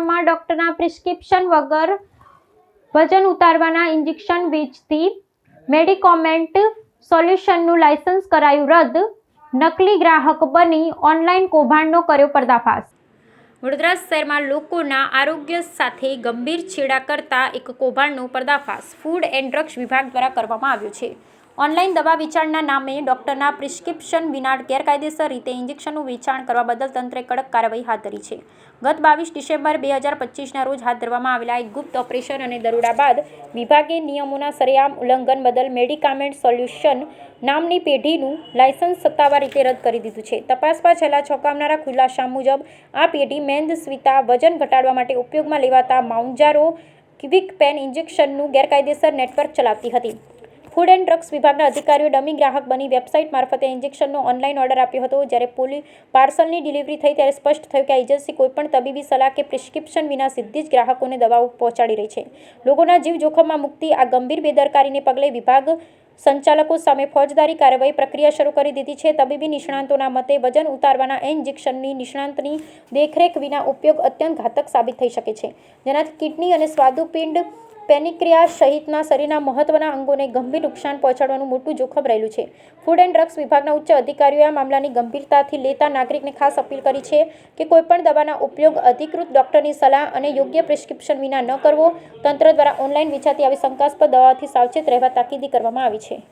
જિલ્લામાં ડોક્ટરના પ્રિસ્ક્રિપ્શન વગર વજન ઉતારવાના ઇન્જેક્શન વેચતી મેડિકોમેન્ટ સોલ્યુશનનું લાયસન્સ કરાયું રદ. નકલી ગ્રાહક બની ઓનલાઈન કૌભાંડનો કર્યો પર્દાફાશ. વડોદરા શહેરમાં લોકોના આરોગ્ય સાથે ગંભીર છેડા કરતા એક કૌભાંડનો પર્દાફાશ ફૂડ એન્ડ ડ્રગ્સ વિભાગ દ્વારા કરવામાં આવ્યો છે. ઓનલાઈન દવા વેચાણના નામે ડોક્ટરના પ્રિસ્ક્રિપ્શન વિના ગેરકાયદેસર રીતે ઇન્જેક્શનનું વેચાણ કરવા બદલ તંત્રે કડક કાર્યવાહી હાથ ધરી છે. ગત 22 ડિસેમ્બર 2025ના રોજ હાથ ધરવામાં આવેલા એક ગુપ્ત ઓપરેશન અને દરોડા બાદ વિભાગે નિયમોના સરેઆમ ઉલ્લંઘન બદલ મેડિકામેન્ટ સોલ્યુશન નામની પેઢીનું લાયસન્સ સત્તાવાર રીતે રદ કરી દીધું છે. તપાસમાં છેલ્લા ચોંકાવનારા ખુલાસા મુજબ આ પેઢી મેદસ્વીતા વજન ઘટાડવા માટે ઉપયોગમાં લેવાતા માઉન્જારો ક્વિક પેન ઇન્જેક્શનનું ગેરકાયદેસર નેટવર્ક ચલાવતી હતી. ફૂડ એન્ડ ડ્રગ્સ વિભાગના અધિકારીઓએ ડમી ગ્રાહક બની વેબસાઇટ મારફતે ઇન્જેક્શનનો ઓનલાઈન ઓર્ડર આપ્યો હતો. જ્યારે પાર્સલની ડિલિવરી થઈ ત્યારે સ્પષ્ટ થયું કે આ એજન્સી કોઈપણ તબીબી સલાહ કે પ્રિસ્ક્રિપ્શન વિના સીધી જ ગ્રાહકોને દવાઓ પહોંચાડી રહી છે. લોકોના જીવ જોખમમાં મૂકતી આ ગંભીર બેદરકારીને પગલે વિભાગ સંચાલકો સામે ફોજદારી કાર્યવાહી પ્રક્રિયા શરૂ કરી દીધી છે. તબીબી નિષ્ણાંતોના મતે વજન ઉતારવાના આ ઇન્જેક્શનની નિષ્ણાંતની દેખરેખ વિના ઉપયોગ અત્યંત ઘાતક સાબિત થઈ શકે છે, જેનાથી કિડની અને સ્વાદુપિંડ પેનિક્રિયાસ સહિતના શરીરના મહત્વના અંગોને ગંભીર નુકસાન પહોંચાડવાનું મોટું જોખમ રહેલું છે. ફૂડ એન્ડ ડ્રગ્સ વિભાગના ઉચ્ચ અધિકારીઓએ આ મામલાની ગંભીરતાથી લેતા નાગરિકને ખાસ અપીલ કરી છે કે કોઈપણ દવાના ઉપયોગ અધિકૃત ડોક્ટરની સલાહ અને યોગ્ય પ્રિસ્ક્રિપ્શન વિના ન કરવો. તંત્ર દ્વારા ઓનલાઈન વેચાતી આવી શંકાસ્પદ દવાઓથી સાવચેત રહેવા તાકીદ કરવામાં આવી છે.